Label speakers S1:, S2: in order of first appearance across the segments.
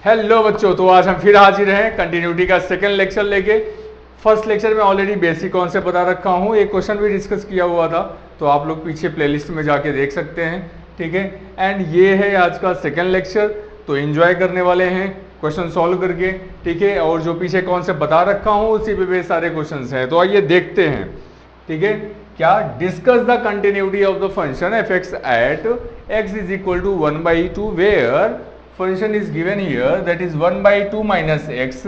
S1: Hello बच्चों, तो आज हम फिर हाजिर हैं कंटिन्यूटी का सेकंड लेक्चर लेके। फर्स्ट लेक्चर में ऑलरेडी बेसिक कॉन्सेप्ट बता रखा हूँ, एक क्वेश्चन भी डिस्कस किया हुआ था, तो आप लोग पीछे प्लेलिस्ट में जाके देख सकते हैं। ठीक है, एंड ये है आज का सेकंड लेक्चर, तो एंजॉय करने वाले हैं क्वेश्चन सॉल्व करके। ठीक है, और जो पीछे कॉन्सेप्ट बता रखा हूँ उसी पे भी सारे क्वेश्चन हैं, तो आइए देखते हैं। ठीक है, क्या discuss the continuity of the function f x at x is equal to 1/2 where function is given here, that is 1/2 minus x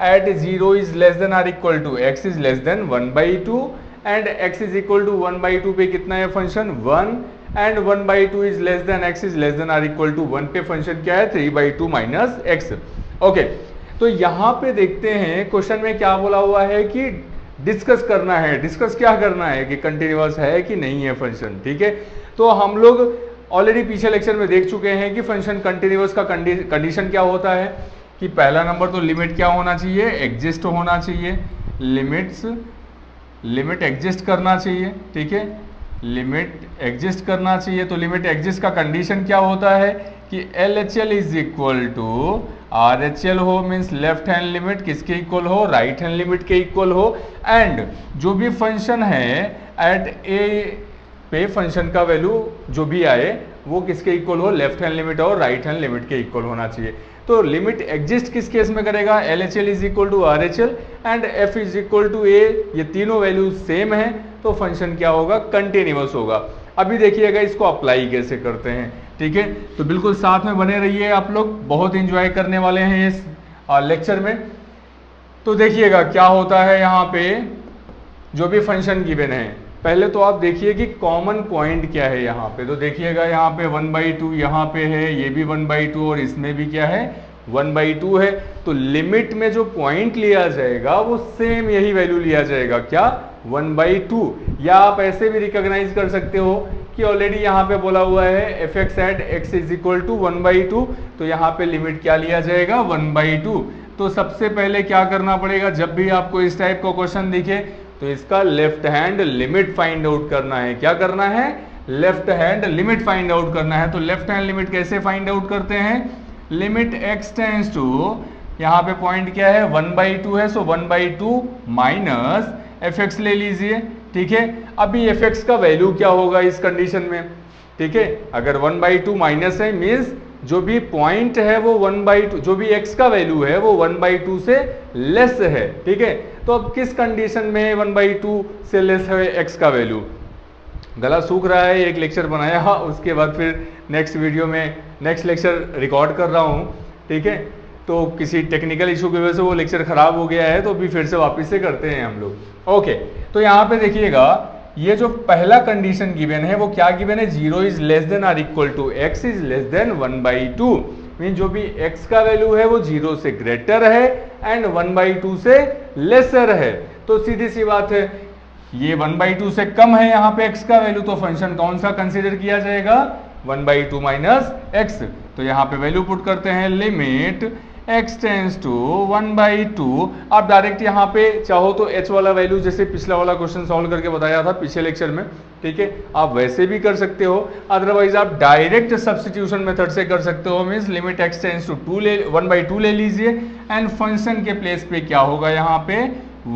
S1: at 0 is less than or equal to x is less than 1/2 and x is equal to 1/2 पे कितना है function 1 and 1/2 is less than x is less than or equal to 1 पे function क्या है 3/2 minus x। Okay, तो यहाँ पे देखते हैं क्वेश्चन में क्या बोला हुआ है कि डिस्कस करना है। डिस्कस क्या करना है कि कंटिन्यूअस है कि नहीं है फंक्शन। ठीक है, तो हम लोग ऑलरेडी पीछे लेक्चर में देख चुके हैं कि फंक्शन कंटिन्यूअस का कंडीशन क्या होता है कि पहला नंबर तो लिमिट क्या होना चाहिए, एग्जिस्ट होना चाहिए। लिमिट एग्जिस्ट करना चाहिए। ठीक है, लिमिट एग्जिस्ट करना चाहिए। तो लिमिट एग्जिस्ट का कंडीशन क्या होता है कि LHL is equal to RHL हो, मीन्स लेफ्ट हैंड लिमिट किसके इक्वल हो, राइट हैंड लिमिट के इक्वल हो। एंड जो भी फंक्शन है एट ए पे फंक्शन का वैल्यू जो भी आए वो किसके इक्वल हो, लेफ्ट हैंड लिमिट और राइट हैंड लिमिट के इक्वल होना चाहिए। तो लिमिट एग्जिस्ट किस केस में करेगा, LHL is equal to RHL and F is equal to A, ये तीनों वैल्यू सेम है तो फंक्शन क्या होगा, कंटिन्यूअस होगा। अभी देखिएगा इसको अप्लाई कैसे करते हैं। ठीक है, तो बिल्कुल साथ में बने रहिए आप लोग, बहुत इंजॉय करने वाले हैं इस लेक्चर में। तो देखिएगा क्या होता है यहाँ पे, जो भी फंक्शन गिवन है पहले तो आप देखिए कि कॉमन पॉइंट क्या है यहाँ पे। तो देखिएगा यहाँ पे 1/2 यहाँ पे है, ये भी 1/2 और इसमें भी क्या है 1/2 है। तो लिमिट में जो पॉइंट लिया जाएगा वो सेम यही वैल्यू लिया जाएगा, क्या 1/2। या आप ऐसे भी रिकॉग्नाइज कर सकते हो कि ऑलरेडी यहाँ पे बोला हुआ है f x at x is equal to 1/2, तो यहाँ पे लिमिट क्या लिया जाएगा 1/2। तो सबसे पहले क्या करना पड़ेगा, जब भी आपको इस टाइप का क्वेश्चन दिखे तो इसका left hand limit find out करना है। क्या करना है, left hand limit find out करना है। तो लेफ्ट हैंड लिमिट कैसे फाइंड आउट करते हैं, लिमिट x टेंड्स टू, यहाँ पे पॉइंट क्या है 1/2 है, सो 1/2 माइनस fx ले लीजिए। ठीक है, अभी fx का वैल्यू क्या होगा इस कंडीशन में। ठीक है, अगर 1/2 माइनस है मीन्स जो भी पॉइंट है वो 1/2, जो भी x का वैल्यू है वो 1/2 से लेस है। ठीक है, तो अब किस कंडीशन में 1/2 से लेस है x का वैल्यू। गला सूख रहा है, एक लेक्चर बनाया उसके बाद फिर नेक्स्ट वीडियो में नेक्स्ट लेक्चर रिकॉर्ड कर रहा हूँ। ठीक है, तो किसी टेक्निकल इशू की वजह से वो लेक्चर खराब हो गया है, तो अभी फिर से वापस से करते हैं हम लोग। ओके, तो यहाँ पे देखिएगा ये जो पहला कंडीशन गिवन है वो क्या गिवन है, 0 इज लेस देन और equal to x is less than 1/2। Mean जो भी x का वैल्यू है वो 0 से ग्रेटर है एंड 1/2 से लेसर है। तो सीधी सी बात है, ये 1/2 से कम है यहाँ पे x का वैल्यू, तो फंक्शन कौन सा कंसीडर किया जाएगा, 1/2 माइनस x। तो यहाँ पे वैल्यू पुट करते हैं, लिमिट x टेंड्स टू 1/2। आप डायरेक्ट यहाँ पे चाहो तो h वाला वैल्यू जैसे पिछला वाला क्वेश्चन सॉल्व करके बताया था पिछले लेक्चर में, ठीक है, आप वैसे भी कर सकते हो। अदरवाइज आप डायरेक्ट सब्स्टिट्यूशन मेथड से कर सकते हो, means limit x tends to 1/2 ले लीजिए एंड फंक्शन के प्लेस पे क्या होगा यहाँ पे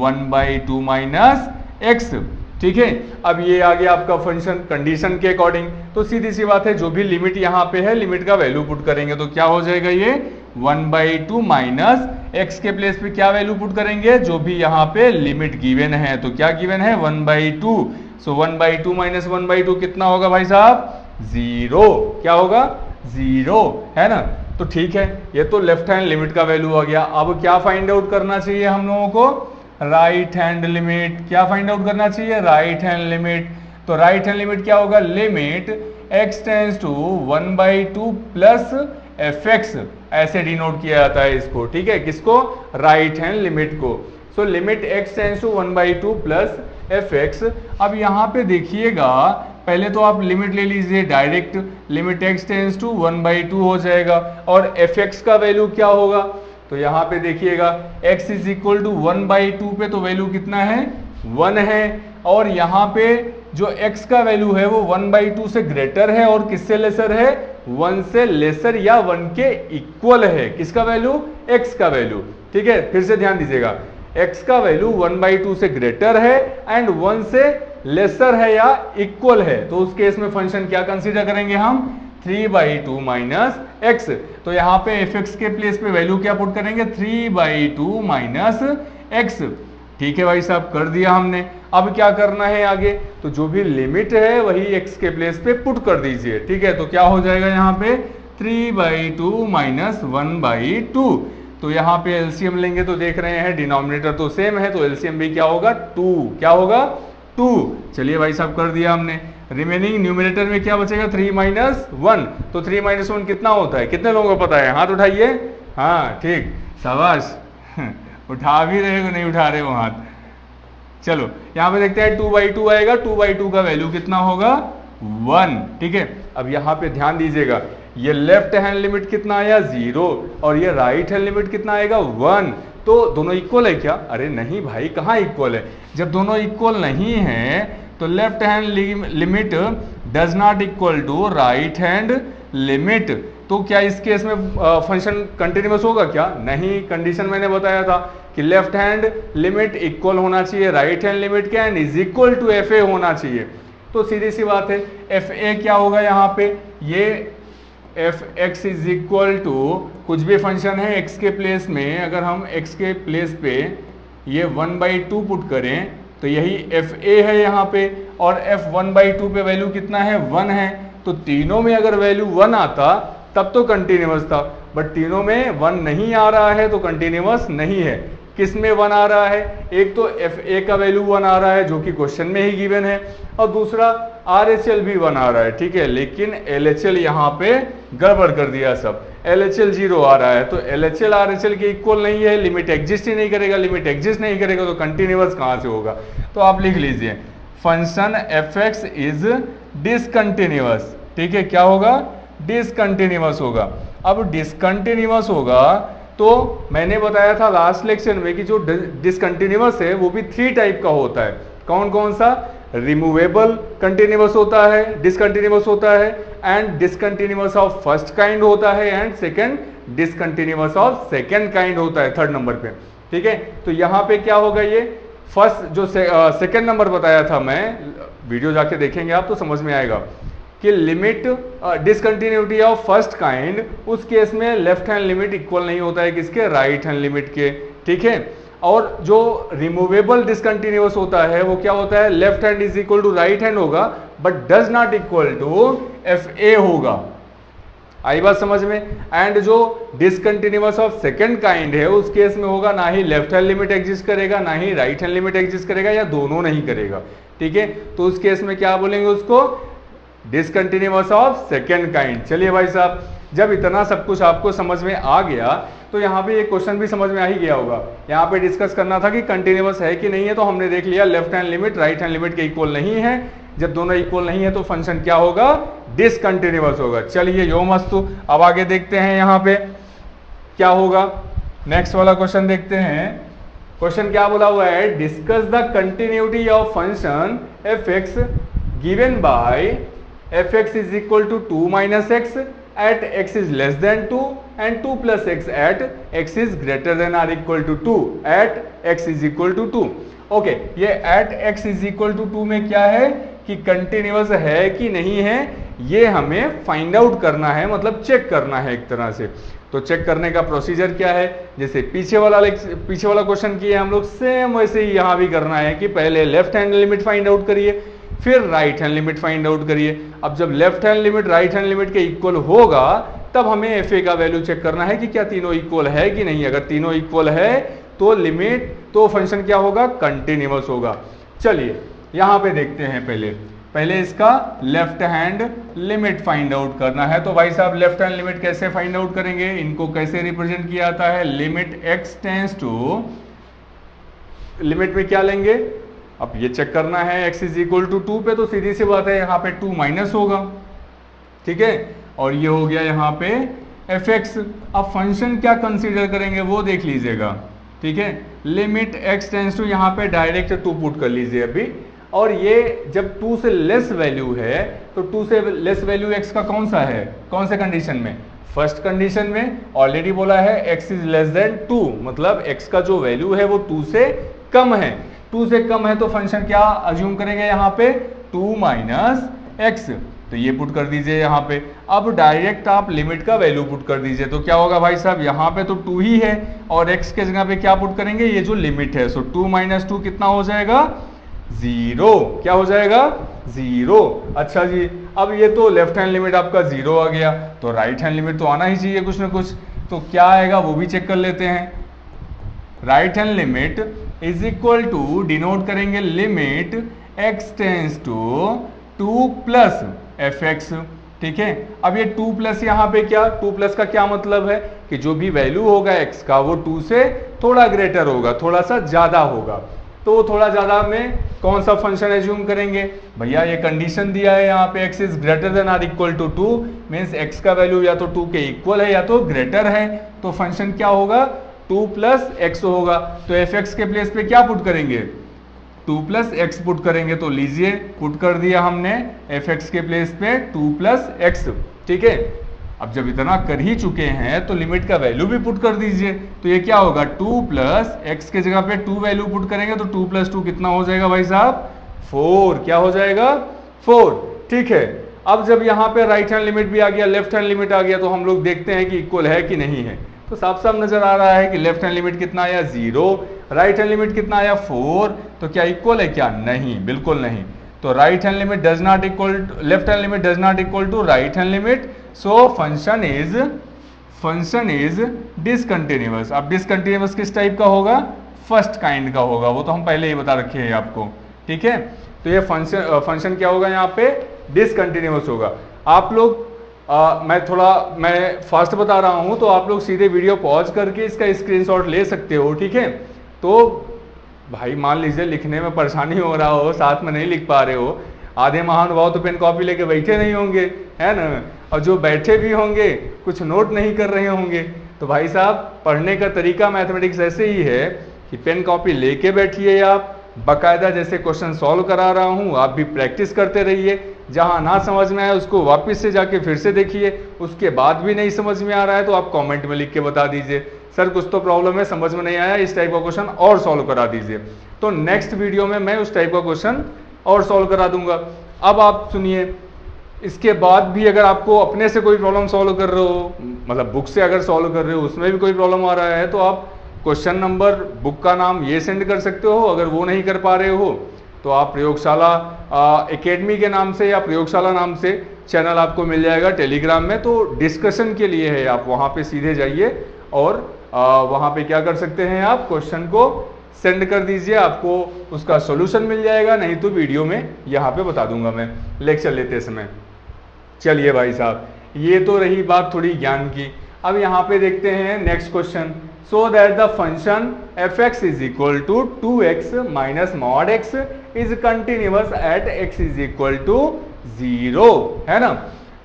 S1: 1/2 माइनस x। ठीक है, अब ये आ गया आपका फंक्शन कंडीशन के अकॉर्डिंग। तो सीधी सी बात है, जो भी लिमिट यहाँ पे है लिमिट का वैल्यू पुट करेंगे तो क्या हो जाएगा, ये 1/2 माइनस x के प्लेस पे क्या वैल्यू पुट करेंगे, जो भी यहाँ पे लिमिट गिवन है। तो क्या गिवन है 1/2, सो 1/2 माइनस 1/2 कितना होगा भाई साहब, 0। क्या होगा, 0 है ना। तो ठीक है, ये तो लेफ्ट हैंड लिमिट का वैल्यू आ गया। अब क्या फाइंड आउट करना चाहिए हम लोगों को, राइट हैंड लिमिट। क्या फाइंड आउट करना चाहिए, राइट हैंड लिमिट। तो राइट हैंड लिमिट क्या होगा, limit x tends to 1/2 plus fx, ऐसे डिनोट किया जाता है इसको। ठीक है, किसको, राइट हैंड लिमिट को। So limit x tends to 1/2 plus fx। अब यहाँ पे देखिएगा, पहले तो आप लिमिट ले लीजिए direct, limit x tends to 1/2 हो जाएगा और fx का वैल्यू क्या होगा। तो यहाँ पे देखिएगा x इज इक्वल टू 1/2 पे तो वैल्यू कितना है 1 है, और यहाँ पे जो x का वैल्यू है वो 1/2 से ग्रेटर है और किससे लेसर है 1 से लेसर या 1 के इक्वल है। किसका वैल्यू? x का वैल्यू। ठीक है, फिर से ध्यान दीजिएगा, x का वैल्यू 1/2 से ग्रेटर है एंड 1 से लेसर है या इक्वल है, तो उस केस में फंक्शन क्या कंसीडर करेंगे हम? 3/2 माइनस एक्स। तो यहाँ पे fx के प्लेस पे वैल्यू क्या पुट करेंगे? 3/2 माइनस एक्स। ठीक है भाई साहब, कर दिया हमने। अब क्या करना है आगे? तो जो भी लिमिट है वही x के प्लेस पे पुट कर दीजिए। ठीक है, तो क्या हो जाएगा यहाँ पे? 3/2 माइनस 1/2। तो यहाँ पे एलसीएम लेंगे तो देख रहे हैं डिनोमिनेटर तो सेम है, तो एलसीएम भी क्या होगा? 2। क्या होगा? 2। चलिए भाई साहब, कर दिया हमने। रिमेनिंग न्यूमरेटर में क्या बचेगा? 3 माइनस 1। तो 3 माइनस 1 कितना होता है? कितने लोगों को पता है? हाथ उठाइए। हाँ ठीक, शाबाश। उठा भी रहे हो, नहीं उठा रहे हो हाथ। चलो यहाँ पे देखते हैं 2/2 आएगा। 2/2 का वैल्यू कितना होगा? 1। ठीक है, अब यहाँ पे ध्यान दीजिएगा, ये लेफ्ट हैंड लिमिट कितना आया? 0, और ये राइट हैंड लिमिट कितना आएगा? 1। तो दोनों इक्वल है क्या? अरे नहीं भाई, कहाँ इक्वल है? जब दोनों इक्वल नहीं है तो left hand limit does not equal to right hand limit. तो क्या इस केस में फंक्शन कंटिन्यूअस होगा क्या? नहीं, कंडीशन मैंने बताया था कि लेफ्ट हैंड लिमिट इक्वल होना चाहिए राइट हैंड लिमिट के and is equal to f a होना चाहिए। तो सीधी सी बात है, एफ ए क्या होगा यहाँ पे? ये f x is equal to कुछ भी फंक्शन है x के प्लेस में, अगर हम x के प्लेस पे ये 1/2 पुट करें तो यही एफ ए है यहाँ पे, और f 1/2 पे वैल्यू कितना है? 1 है। तो तीनों में अगर वैल्यू 1 आता तब तो कंटिन्यूअस था, बट तीनों में 1 नहीं आ रहा है तो कंटिन्यूअस नहीं है। किस में 1 आ रहा है? एक तो एफ ए का वैल्यू 1 आ रहा है जो कि क्वेश्चन में ही गिवन है, और दूसरा आर एच एल भी 1 आ रहा है। ठीक है, लेकिन एल एच एल यहाँ पे गड़बड़ कर दिया सब, एल एच एल 0 आ रहा है। तो L H L R H L के इक्वल नहीं है, लिमिट एग्जिस्ट ही नहीं करेगा। लिमिट एग्जिस्ट नहीं करेगा तो कंटिन्यूअस कहाँ से होगा? तो आप लिख लीजिए, function f x is discontinuous. ठीक है, क्या होगा? डिसकंटिन्यूअस होगा। अब डिसकंटिन्यूअस होगा तो मैंने बताया था लास्ट लेक्चर में कि जो डिसकंटिन्यूअस है वो भी 3 टाइप का होता है। कौन कौन सा? रिमूवेबल कंटिन्यूअस होता है, डिसकंटिन्यूअस होता है, and discontinuous of first kind होता है, and second discontinuous of second kind होता है, 3rd नंबर पे। ठीक है, तो यहाँ पे क्या होगा? ये फर्स्ट जो सेकंड नंबर बताया था मैं, वीडियो जाके देखेंगे आप तो समझ में आएगा कि limit discontinuity of first kind, उस केस में लेफ्ट हैंड लिमिट इक्वल नहीं होता है किसके? राइट हैंड लिमिट के। ठीक है, और जो रिमूवेबल डिसकंटिन्यूअस होता है वो क्या होता है? Left hand is equal to right hand होगा but does not equal to f a होगा। आई बात समझ में? एंड जो डिसकंटिन्यूअस ऑफ सेकंड काइंड है उस केस में होगा ना ही लेफ्ट हैंड लिमिट एग्जिस्ट करेगा ना ही राइट हैंड लिमिट एग्जिस्ट करेगा, या दोनों नहीं करेगा। ठीक है, तो उस केस में क्या बोलेंगे उसको? Discontinuous of second kind. चलिए भाई साहब, जब इतना सब कुछ आपको समझ में आ गया तो यहाँ पे एक क्वेश्चन भी समझ में आ ही गया होगा। यहाँ पे डिस्कस करना था कि कंटिन्यूअस है कि नहीं है, तो हमने देख लिया left hand limit right hand limit के इक्वल नहीं है। जब दोनों इक्वल नहीं है तो फंक्शन क्या होगा? डिसकंटिन्यूअस होगा। चलिए यो मस्तु, अब आगे देखते हैं यहाँ पे क्या होगा। नेक्स्ट वाला क्वेश्चन देखते हैं। क्वेश्चन क्या बोला हुआ है? Discuss the continuity of function f x given by fx is equal to 2 minus x at x is less than 2 and 2 plus x at x is greater than or equal to 2 at x is equal to 2। Okay, ये at x is equal to 2 में क्या है कि continuous है कि नहीं है, ये हमें फाइंड आउट करना है, मतलब चेक करना है एक तरह से। तो चेक करने का प्रोसीजर क्या है? जैसे पीछे वाला क्वेश्चन किए हम लोग, सेम वैसे ही यहाँ भी करना है कि पहले left hand limit find out करिए, फिर right hand limit find out करिए। अब जब left hand limit right hand limit के इक्वल होगा तब हमें एफ ए का वैल्यू चेक करना है कि क्या तीनों इक्वल है कि नहीं। अगर तीनों इक्वल है तो लिमिट, तो फंक्शन क्या होगा? कंटिन्यूअस होगा। चलिए यहां पे देखते हैं, पहले इसका left hand limit find out करना है। तो भाई साहब लेफ्ट हैंड लिमिट कैसे फाइंड आउट करेंगे? इनको कैसे रिप्रेजेंट किया जाता है? Limit x tends to, limit में क्या लेंगे? अब ये चेक करना है x इज इक्वल टू 2 पे, तो सीधी सी बात है यहाँ पे 2 माइनस होगा। ठीक है, और ये हो गया यहाँ पे fx। अब फंक्शन क्या कंसीडर करेंगे वो देख लीजिएगा। ठीक है, लिमिट x टेंड्स टू, यहाँ पे डायरेक्ट 2 पुट कर लीजिए अभी, और ये जब 2 से लेस वैल्यू है तो 2 से लेस वैल्यू x का कौन सा है, कौन से कंडीशन में, फर्स्ट कंडीशन में ऑलरेडी बोला है x इज लेस देन 2, मतलब x का जो वैल्यू है वो 2 से कम है। 2 से कम है तो फंक्शन क्या अज्यूम करेंगे यहाँ पे 2 माइनस एक्स, तो ये पुट कर दीजिए यहाँ पे। अब डायरेक्ट आप लिमिट का वैल्यू पुट कर दीजिए, तो क्या होगा भाई साहब, यहाँ पे तो 2 ही है और x के जगह पे क्या पुट करेंगे, ये जो लिमिट है, सो 2 माइनस 2 कितना हो जाएगा, 0। क्या हो जाएगा, 0। अच्छा जी, अब ये तो लेफ्ट हैंड लिमिट आपका 0 आ गया, तो राइट हैंड लिमिट तो आना ही चाहिए कुछ ना कुछ, तो क्या आएगा वो भी चेक कर लेते हैं। Right hand limit is equal to, denote करेंगे limit x tends to 2 plus f x, ठीक है। अब ये 2 प्लस यहाँ पे क्या, 2 प्लस का क्या मतलब है कि जो भी वैल्यू होगा x का वो 2 से थोड़ा ग्रेटर होगा, थोड़ा सा ज्यादा होगा, तो थोड़ा ज्यादा में कौन सा फंक्शन एज्यूम करेंगे, भैया ये कंडीशन दिया है यहाँ पे x is greater than or equal to 2, means x का वैल्यू या तो 2 के इक्वल है या तो ग्रेटर है, तो फंक्शन क्या होगा 2 प्लस एक्स होगा। तो एफ एक्स के प्लेस पे क्या पुट करेंगे, 2 प्लस एक्स पुट करेंगे, तो लीजिए पुट कर दिया हमने एफ एक्स के प्लेस पे 2 प्लस एक्स, ठीक है। अब जब इतना कर ही चुके हैं तो लिमिट का वैल्यू भी पुट कर दीजिए, तो ये क्या होगा 2 प्लस एक्स के जगह पे 2 वैल्यू पुट करेंगे तो 2 प्लस 2 कितना हो जाएगा भाई साहब, 4। क्या हो जाएगा, 4, ठीक है। अब जब यहाँ पे राइट हैंड लिमिट भी आ गया, लेफ्ट हैंड लिमिट आ गया, तो हम लोग देखते हैं कि इक्वल है कि नहीं है, तो साफ साफ नजर आ रहा है कि लेफ्ट हैंड लिमिट कितना आया 0, राइट हैंड लिमिट कितना आया 4, तो क्या इक्वल है क्या, नहीं, बिल्कुल नहीं। तो right hand limit does not equal, left hand limit does not equal to right hand limit, so function is discontinuous. अब डिसकंटिन्यूअस किस टाइप का होगा, फर्स्ट काइंड का होगा, वो तो हम पहले ही बता रखे हैं आपको, ठीक है। तो ये फंक्शन क्या होगा, यहाँ पे डिसकंटिन्यूअस होगा। आप लोग मैं फास्ट बता रहा हूं, तो आप लोग सीधे वीडियो पॉज करके इसका स्क्रीनशॉट ले सकते हो, ठीक है। तो भाई मान लीजिए लिखने में परेशानी हो रहा हो, साथ में नहीं लिख पा रहे हो, आधे महानुभाव तो पेन कॉपी लेके बैठे नहीं होंगे, है ना, और जो बैठे भी होंगे कुछ नोट नहीं कर रहे होंगे, तो भाई साहब पढ़ने का तरीका मैथमेटिक्स ऐसे ही है कि पेन कॉपी लेके बैठिए, आप बाकायदा जैसे क्वेश्चन सॉल्व करा रहा हूं आप भी प्रैक्टिस करते रहिए, जहां ना समझ में आए उसको वापस से जाके फिर से देखिए, उसके बाद भी नहीं समझ में आ रहा है तो आप कमेंट में लिख के बता दीजिए, सर कुछ तो प्रॉब्लम है, समझ में नहीं आया, इस टाइप का क्वेश्चन और सॉल्व करा दीजिए। तो नेक्स्ट वीडियो में मैं उस टाइप का क्वेश्चन और सॉल्व करा दूंगा। अब आप सुनिए, इसके बाद भी अगर आपको अपने से कोई प्रॉब्लम सॉल्व कर रहे हो, मतलब बुक से अगर सॉल्व कर रहे हो उसमें भी कोई प्रॉब्लम आ रहा है, तो आप क्वेश्चन नंबर, बुक का नाम ये सेंड कर सकते हो। अगर वो नहीं कर पा रहे हो तो आप प्रयोगशाला एकेडमी के नाम से या प्रयोगशाला नाम से चैनल आपको मिल जाएगा टेलीग्राम में, तो डिस्कशन के लिए है, आप वहां पे सीधे जाइए और वहां पे क्या कर सकते हैं, आप क्वेश्चन को सेंड कर दीजिए, आपको उसका सॉल्यूशन मिल जाएगा, नहीं तो वीडियो में यहाँ पे बता दूंगा मैं लेक्चर लेते समय। चलिए भाई साहब, ये तो रही बात थोड़ी ज्ञान की। अब यहाँ पे देखते हैं next question, so that the function f x is equal to 2x minus mod x is continuous at x is equal to 0, है ना।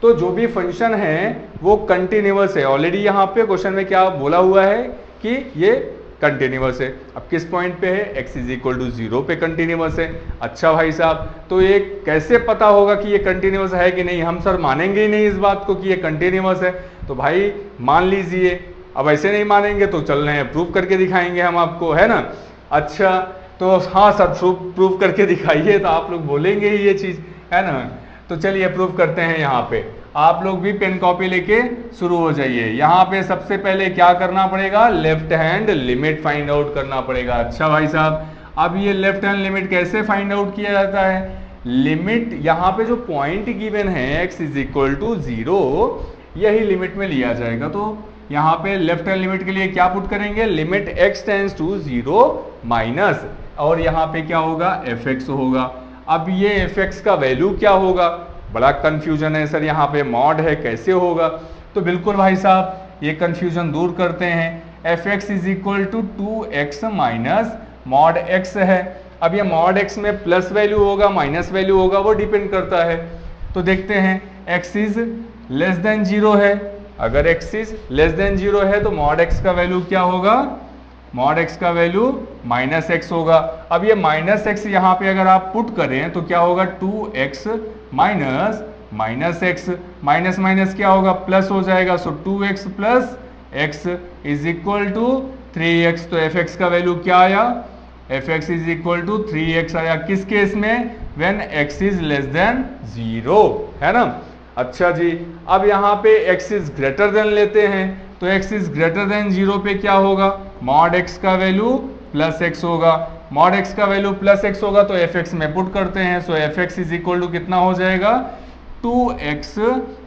S1: तो जो भी फंक्शन है वो कंटिन्यूअस है, ऑलरेडी यहाँ पे क्वेश्चन में क्या बोला हुआ है कि ये कंटिन्यूअस है। अब किस पॉइंट पे है, x इज इक्वल टू 0 पे कंटिन्यूअस है। अच्छा भाई साहब, तो ये कैसे पता होगा कि ये कंटिन्यूअस है कि नहीं, हम सर मानेंगे ही नहीं इस बात को कि ये कंटिन्यूअस है, तो भाई मान लीजिए। अब ऐसे नहीं मानेंगे तो चल रहे हैं, प्रूफ करके दिखाएंगे हम आपको, है ना। अच्छा, तो हाँ सर प्रूफ करके दिखाइए, तो आप लोग बोलेंगे ही ये चीज, है ना। तो चलिए प्रूफ करते हैं। यहाँ पे आप लोग भी पेन कॉपी लेके शुरू हो जाइए। यहाँ पे सबसे पहले क्या करना पड़ेगा, left hand limit find out करना पड़ेगा। अच्छा भाई साहब, अब ये लेफ्ट हैंड लिमिट कैसे फाइंड आउट किया जाता है, लिमिट यहाँ पे जो पॉइंट गिवन है x इज इक्वल टू 0, यही लिमिट में लिया जाएगा। तो यहाँ पे लेफ्ट हैंड लिमिट के लिए क्या पुट करेंगे, limit x tends to 0 minus, और यहाँ पे क्या होगा, fx होगा। अब ये fx का वैल्यू क्या होगा, बड़ा कंफ्यूजन है सर, यहाँ पे मॉड है कैसे होगा, तो बिल्कुल भाई साहब ये कंफ्यूजन दूर करते हैं। fx is equal to 2x minus mod x है। अब ये मॉड x में प्लस वैल्यू होगा माइनस वैल्यू होगा, वो डिपेंड करता है। तो देखते हैं, x इज लेस देन 0 है, अगर x इज लेस देन 0 है तो मॉड x का वैल्यू क्या होगा, मॉड x का वैल्यू -x होगा। अब ये -x यहाँ पे अगर आप पुट करें तो क्या होगा, 2x minus x, minus minus क्या होगा, प्लस हो जाएगा। So 2x plus x is equal to 3x। तो fx का वैल्यू क्या आया, fx is equal to 3x आया। किस केस में, when x is less then 0, है ना। अच्छा जी, अब यहाँ पे x इज ग्रेटर देन लेते हैं, तो x इज ग्रेटर देन 0 पे क्या होगा, मॉड x का वैल्यू प्लस x होगा। मॉड x का वैल्यू प्लस x होगा तो fx में पुट करते हैं। सो fx इज इक्वल टू कितना हो जाएगा, 2x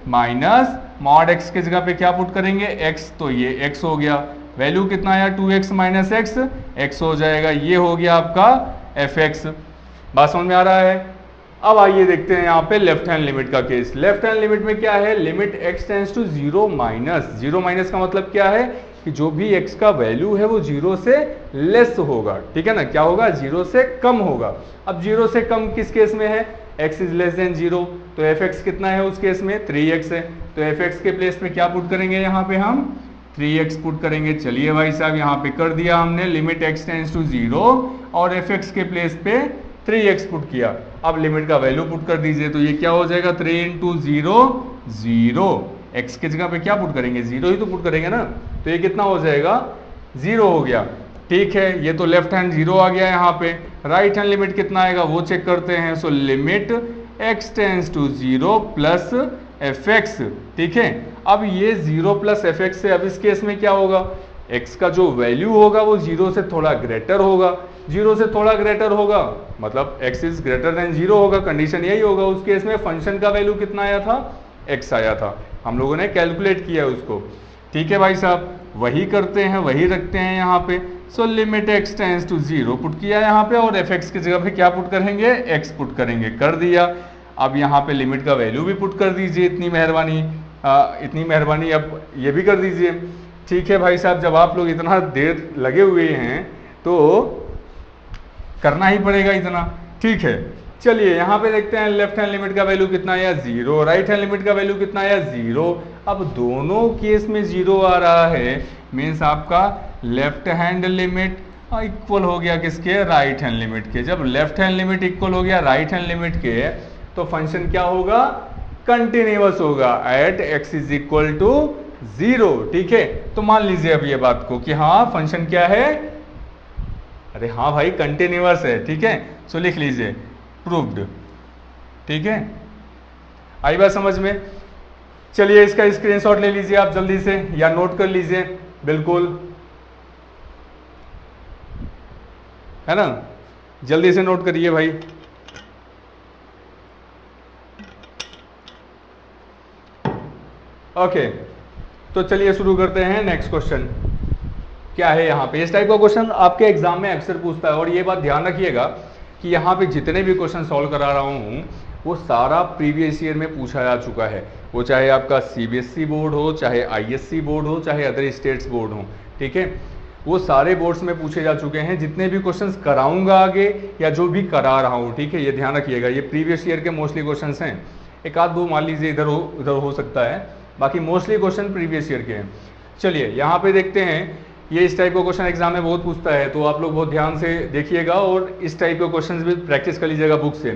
S1: माइनस मॉड x की जगह पे क्या पुट करेंगे, x, तो ये x हो गया। वैल्यू कितना आया, 2x माइनस x हो जाएगा। ये हो गया आपका fx। बात समझ में आ रहा है। अब आइए देखते हैं यहाँ पे लेफ्ट हैंड लिमिट का केस। लेफ्ट हैंड लिमिट में क्या है, limit x tends to 0 minus. 0 minus का मतलब क्या है कि जो भी x का वैल्यू है वो 0 से लेस होगा, ठीक है ना, क्या होगा, 0 से कम होगा। अब 0 से कम किस केस में है, x इज लेस देन 0, तो fx कितना है उस केस में, 3x है। तो fx के प्लेस पे क्या पुट करेंगे, यहाँ पे हम 3x पुट करेंगे। चलिए भाई साहब, यहाँ पे कर दिया हमने, लिमिट x टेंड्स टू 0 और fx के प्लेस पे 3x पुट किया। अब लिमिट का वैल्यू पुट कर दीजिए, तो ये क्या हो जाएगा, 3 इंटू 0 0, x की जगह पे क्या पुट करेंगे, 0 ही तो पुट करेंगे ना, तो ये कितना हो जाएगा, 0 हो गया। ठीक है, ये तो लेफ्ट हैंड 0 आ गया यहाँ पे। राइट हैंड लिमिट कितना आएगा वो चेक करते हैं। So limit x tends to 0 plus fx, ठीक है। अब ये 0 प्लस fx से अब इस केस में क्या होगा, x का जो वैल्यू होगा वो 0 से थोड़ा ग्रेटर होगा। 0 से थोड़ा ग्रेटर होगा मतलब x इज ग्रेटर देन 0 होगा, कंडीशन यही होगा। उस केस में फंक्शन का वैल्यू कितना आया था, x आया था, हम लोगों ने कैलकुलेट किया उसको। ठीक है भाई साहब, वही करते हैं, वही रखते हैं यहाँ पे। So limit x tends to 0 put किया यहाँ पे, और fx की जगह पे क्या पुट करेंगे, x पुट करेंगे, कर दिया। अब यहाँ पे लिमिट का वैल्यू भी पुट कर दीजिए, इतनी मेहरबानी। अब ये भी कर दीजिए। ठीक है भाई साहब, जब आप लोग इतना देर लगे हुए हैं तो करना ही पड़ेगा इतना। ठीक है, चलिए यहाँ पे देखते हैं लेफ्ट हैंड लिमिट का वैल्यू कितना आया, 0, राइट हैंड लिमिट का वैल्यू कितना आया, 0। अब दोनों केस में 0 आ रहा है, मीन्स आपका लेफ्ट हैंड लिमिट इक्वल हो गया किसके, राइट हैंड लिमिट के। जब लेफ्ट हैंड लिमिट इक्वल हो गया राइट हैंड लिमिट के, तो फंक्शन क्या होगा, कंटिन्यूअस होगा at x is equal to 0। ठीक है, तो मान लीजिए अब ये बात को कि हाँ फंक्शन क्या है, अरे हाँ भाई कंटिन्यूअस है। ठीक है, सो लिख लीजिए प्रूव्ड। ठीक है, आई बात समझ में। चलिए इसका स्क्रीनशॉट ले लीजिए आप जल्दी से, या नोट कर लीजिए, बिल्कुल, है ना, जल्दी से नोट करिए भाई। ओके, तो चलिए शुरू करते हैं। नेक्स्ट क्वेश्चन क्या है यहाँ पे, इस टाइप का क्वेश्चन आपके एग्जाम में अक्सर पूछता है। और ये बात ध्यान रखिएगा कि यहाँ पे जितने भी क्वेश्चन सॉल्व करा रहा हूँ वो सारा प्रीवियस ईयर में पूछा जा चुका है। वो चाहे आपका सीबीएसई बोर्ड हो, चाहे आईएससी बोर्ड हो, चाहे अदर स्टेट्स बोर्ड हो। ठीक है, वो सारे बोर्ड्स में पूछे जा चुके हैं। जितने भी क्वेश्चंस कराऊंगा आगे या जो भी करा रहा हूँ, ठीक है, ये ध्यान रखिएगा, ये प्रीवियस ईयर के मोस्टली क्वेश्चंस हैं। एक आध दो मान लीजिए इधर हो सकता है, बाकी मोस्टली क्वेश्चन प्रीवियस ईयर के हैं। चलिए यहाँ पे देखते हैं, ये इस टाइप का क्वेश्चन एग्जाम में बहुत पूछता है, तो आप लोग बहुत ध्यान से देखिएगा और इस टाइप के क्वेश्चन भी प्रैक्टिस कर लीजिएगा बुक से।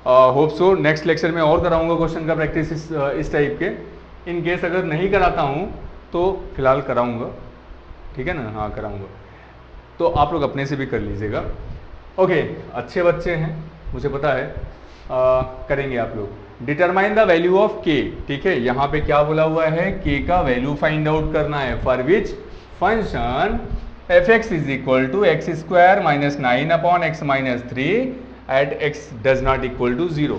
S1: होप सो नेक्स्ट लेक्चर में और कराऊंगा क्वेश्चन का प्रैक्टिस इस टाइप के। इन केस अगर नहीं कराता हूँ तो फिलहाल कराऊंगा, ठीक है ना, हाँ कराऊंगा, तो आप लोग अपने से भी कर लीजिएगा। ओके, अच्छे बच्चे हैं मुझे पता है, करेंगे आप लोग। Determine the value of k। ठीक है, यहाँ पे क्या बोला हुआ है, k का वैल्यू फाइंड आउट करना है। For which function f(x) is equal to x square minus 9 upon x minus 3 at x does not equal to 0,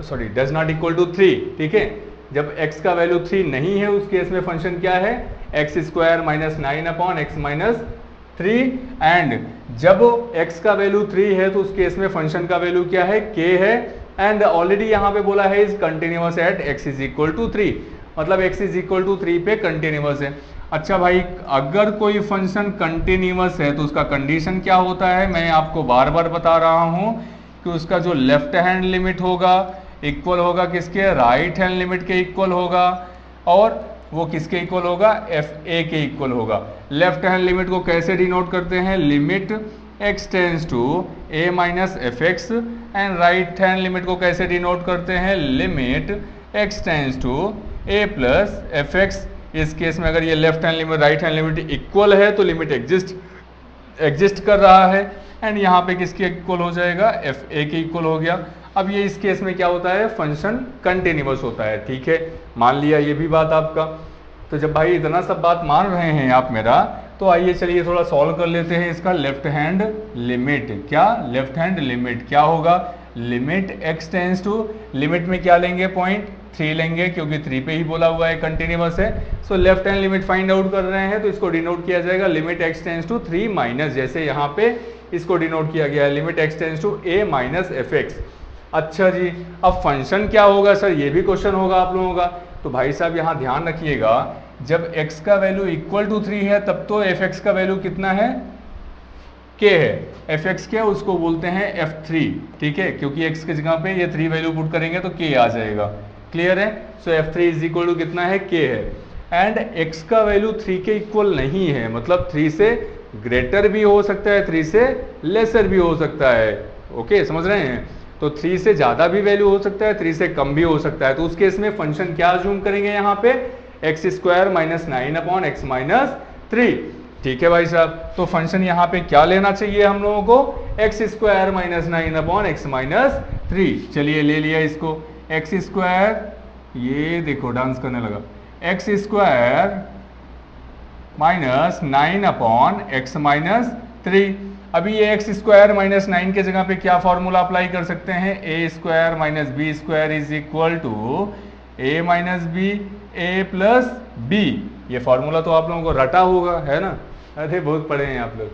S1: sorry does not equal to 3। ठीक है, जब x का वैल्यू 3 नहीं है उस केस में फंक्शन क्या है, x square minus 9 upon x minus 3, and जब x का वैल्यू 3 है तो उस केस में फंक्शन का वैल्यू क्या है, k है, एंड ऑलरेडी यहाँ पे बोला है is continuous at x is equal to 3, मतलब x इज इक्वल टू 3 पे कंटिन्यूअस है। अच्छा भाई, अगर कोई फंक्शन कंटिन्यूअस है तो उसका कंडीशन क्या होता है, मैं आपको बार बार बता रहा हूँ कि उसका जो लेफ्ट हैंड लिमिट होगा इक्वल होगा किसके, राइट हैंड लिमिट के इक्वल होगा, और वो किसके इक्वल होगा, एफ ए के इक्वल होगा। लेफ्ट हैंड लिमिट को कैसे डिनोट करते हैं, limit x tends to a minus f x, and right hand limit को कैसे डिनोट करते हैं, limit x tends to a plus f x. इस केस में अगर ये left hand limit right hand limit equal है तो लिमिट एग्जिस्ट कर रहा है, एंड यहाँ पे किसके इक्वल हो जाएगा, एफ ए के इक्वल हो गया। अब ये इस केस में क्या होता है, फंक्शन कंटिन्यूअस होता है। ठीक है, मान लिया ये भी बात आपका। तो जब भाई इतना सब बात मान रहे हैं आप मेरा, तो आइए चलिए थोड़ा सॉल्व कर लेते हैं इसका लेफ्ट हैंड लिमिट। क्या लेफ्ट हैंड लिमिट क्या होगा, limit x tends to, limit में क्या लेंगे, पॉइंट 3 लेंगे, क्योंकि 3 पे ही बोला हुआ है, कंटिन्यूअस है। So left hand limit find out कर रहे हैं तो इसको डिनोट किया जाएगा limit x tends to 3 minus, जैसे यहाँ पे इसको डिनोट किया गया है limit x tends to a minus f x. अच्छा जी, अब फंक्शन क्या होगा सर, ये भी क्वेश्चन होगा आप लोगों का। तो भाई साहब यहाँ ध्यान रखिएगा, जब x का वैल्यू इक्वल टू 3 है तब तो fx का वैल्यू कितना है, k है। fx क्या, उसको बोलते हैं f3। ठीक है, क्योंकि x की जगह पे ये 3 वैल्यू पुट करेंगे तो k आ जाएगा। क्लियर है, सो f3 इज इक्वल टू कितना है, k है। एंड x का वैल्यू 3 के इक्वल नहीं है, मतलब 3 से ग्रेटर भी हो सकता है, 3 से लेसर भी हो सकता है। ओके, समझ रहे हैं। तो 3 से ज़्यादा भी वैल्यू हो सकता है, 3 से कम भी हो सकता है। तो उस केस में फंक्शन क्या अज्यूम करेंगे यहाँ पे, x square minus 9 upon x minus 3। ठीक है भाई साहब, तो फंक्शन यहाँ पे क्या लेना चाहिए हम लोगों को, x square minus 9 upon x minus 3। चलिए ले लिया इसको, एक्स स्क्वायर, ये देखो डांस करने लगा, x square minus 9 upon x minus 3। अभी ये एक्स स्क्वायर माइनस 9 के जगह पे क्या फॉर्मूला अप्लाई कर सकते हैं, a square minus b square is equal to a minus b a plus b. ये फॉर्मूला तो आप लोगों को रटा होगा, है ना, अरे बहुत पढ़े हैं आप लोग।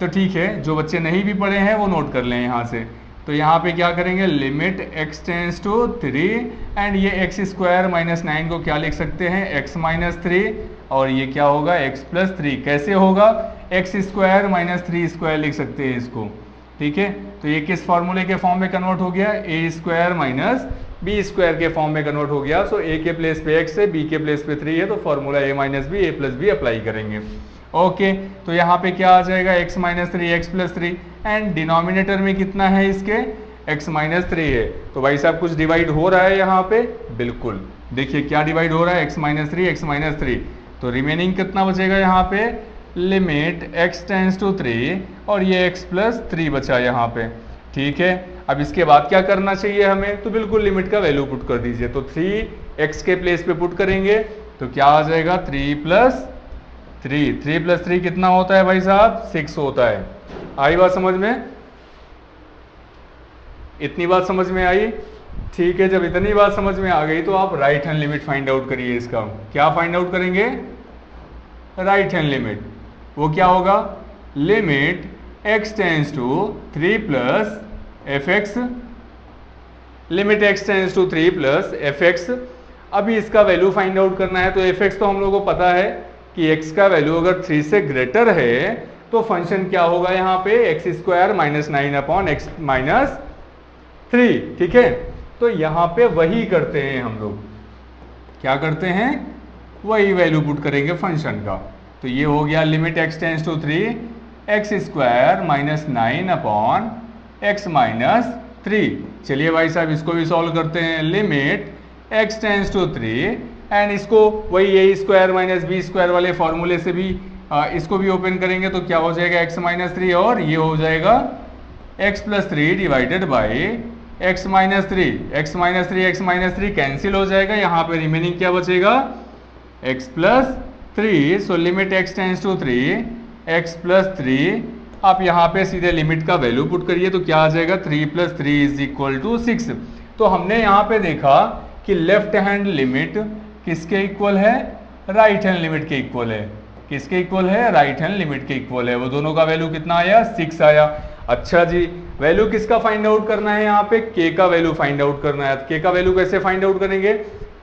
S1: तो ठीक है, जो बच्चे नहीं भी पढ़े हैं वो नोट कर लें यहाँ से। तो यहाँ पे क्या करेंगे, limit x tends to 3, and ये एक्स स्क्वायर माइनस 9 को क्या लिख सकते हैं, x माइनस 3, और ये क्या होगा, x प्लस 3। कैसे होगा, एक्स स्क्वायर माइनस 3 स्क्वायर लिख सकते हैं इसको। ठीक है, तो ये किस फॉर्मूले के फॉर्म में कन्वर्ट हो गया, ए स्क्वायर माइनस बी स्क्वायर के फॉर्म में कन्वर्ट हो गया। सो ए के प्लेस पे x है, बी के प्लेस पे 3 है, तो formula A minus b a plus B apply करेंगे। ओके, तो यहाँ पे क्या आ जाएगा, x minus 3 x plus 3, and denominator में कितना है इसके, x माइनस 3 है। तो भाई साहब कुछ डिवाइड हो रहा है यहाँ पे, बिल्कुल देखिए क्या डिवाइड हो रहा है, x माइनस 3 एक्स माइनस 3। तो रिमेनिंग कितना बचेगा यहाँ पे, लिमिट x टेंस टू 3, और ये x प्लस 3 बचा यहाँ पे। ठीक है, अब इसके बाद क्या करना चाहिए हमें, तो बिल्कुल लिमिट का वैल्यू पुट कर दीजिए। तो 3x के प्लेस पे पुट करेंगे तो क्या आ जाएगा, 3 प्लस 3 कितना होता है भाई साहब, 6 होता है। आई बात समझ में, इतनी बात समझ में आई। ठीक है, जब इतनी बात समझ में आ गई तो आप right hand limit find out करिए इसका। क्या फाइंड आउट करेंगे, राइट हैंड लिमिट। वो क्या होगा, limit x tends to 3 plus f x, limit x tends to 3 plus f x. अभी इसका वैल्यू फाइंड आउट करना है। तो एफ एक्स तो हम लोगों को पता है कि x का वैल्यू अगर 3 से ग्रेटर है तो फंक्शन क्या होगा यहाँ पे, x square minus 9 upon x minus 3। ठीक है, तो यहाँ पे वही करते हैं हम लोग, क्या करते हैं, वही वैल्यू पुट करेंगे फंक्शन का। तो ये हो गया limit x tends to 3 x square minus 9 upon x minus 3। चलिए भाई साहब इसको भी सॉल्व करते हैं, limit x tends to 3, and इसको वही a square minus b square वाले फॉर्मूले से भी इसको भी ओपन करेंगे तो क्या हो जाएगा, x माइनस 3, और ये हो जाएगा x plus 3 divided by x minus 3। x minus 3 cancel हो जाएगा, यहाँ पे रिमेनिंग क्या बचेगा, x plus 3। So limit x tends to 3 x plus 3। आप यहाँ पे सीधे लिमिट का वैल्यू पुट करिए तो क्या आ जाएगा, 3 प्लस 3 इज इक्वल टू 6। तो हमने यहाँ पे देखा कि लेफ्ट हैंड लिमिट किसके इक्वल है, राइट हैंड लिमिट के इक्वल है। किसके इक्वल है, राइट हैंड लिमिट के इक्वल है। वो दोनों का वैल्यू कितना आया, 6 आया। अच्छा जी, वैल्यू किसका फाइंड आउट करना है, यहाँ पे k का वैल्यू फाइंड आउट करना है। k का वैल्यू कैसे फाइंड आउट करेंगे,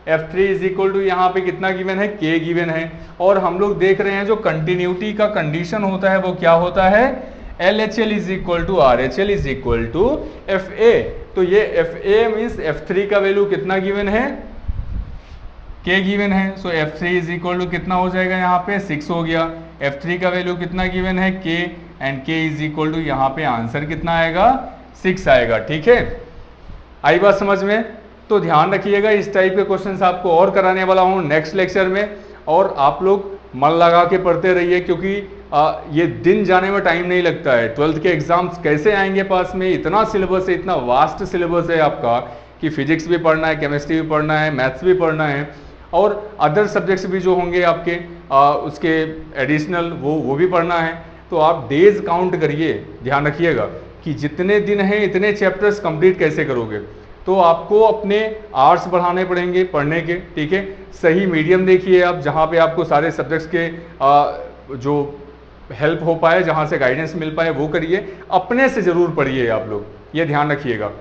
S1: f3 इज इक्वल टू यहाँ पे कितना गिवन है, k गिवन है। और हम लोग देख रहे हैं जो कंटिन्यूटी का कंडीशन होता है वो क्या होता है, LHL is equal to RHL is equal to FA। तो ये FA मीन्स F3 का वैल्यू कितना गिवन है, k गिवन है, सो f3 इज इक्वल टू कितना हो जाएगा यहाँ पे 6 हो गया। f3 का वैल्यू कितना गिवन है k, and k is equal to यहाँ पे आंसर कितना आएगा 6 आएगा। ठीक है, आई बात समझ में? तो ध्यान रखिएगा, इस टाइप के क्वेश्चंस आपको और कराने वाला हूँ नेक्स्ट लेक्चर में, और आप लोग मन लगा के पढ़ते रहिए, क्योंकि ये दिन जाने में टाइम नहीं लगता है। 12th के एग्जाम्स कैसे आएंगे पास में, इतना सिलेबस है, इतना वास्ट सिलेबस है आपका कि फिजिक्स भी पढ़ना है, केमिस्ट्री भी पढ़ना है, मैथ्स भी पढ़ना है, और अदर सब्जेक्ट्स भी जो होंगे आपके उसके एडिशनल वो भी पढ़ना है। तो आप डेज काउंट करिए, ध्यान रखिएगा कि जितने दिन हैं इतने चैप्टर्स कंप्लीट कैसे करोगे। तो आपको अपने आवर्स बढ़ाने पड़ेंगे पढ़ने के। ठीक है, सही मीडियम देखिए आप, जहाँ पे आपको सारे सब्जेक्ट्स के जो हेल्प हो पाए, जहाँ से गाइडेंस मिल पाए वो करिए। अपने से ज़रूर पढ़िए आप लोग, ये ध्यान रखिएगा,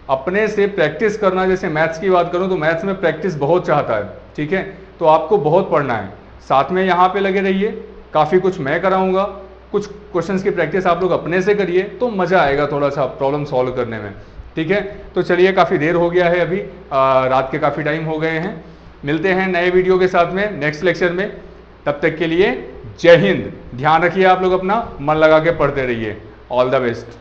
S1: अपने से प्रैक्टिस करना। जैसे मैथ्स की बात करूँ तो मैथ्स में प्रैक्टिस बहुत चाहता है। ठीक है, तो आपको बहुत पढ़ना है, साथ में यहाँ पे लगे रहिए। काफ़ी कुछ मैं कराऊंगा, कुछ क्वेश्चंस की प्रैक्टिस आप लोग अपने से करिए, तो मज़ा आएगा थोड़ा सा प्रॉब्लम सॉल्व करने में। ठीक है, तो चलिए, काफ़ी देर हो गया है, अभी रात के काफ़ी टाइम हो गए हैं। मिलते हैं नए वीडियो के साथ में नेक्स्ट लेक्चर में, तब तक के लिए जय हिंद। ध्यान रखिए आप लोग अपना, मन लगा के पढ़ते रहिए। All the best.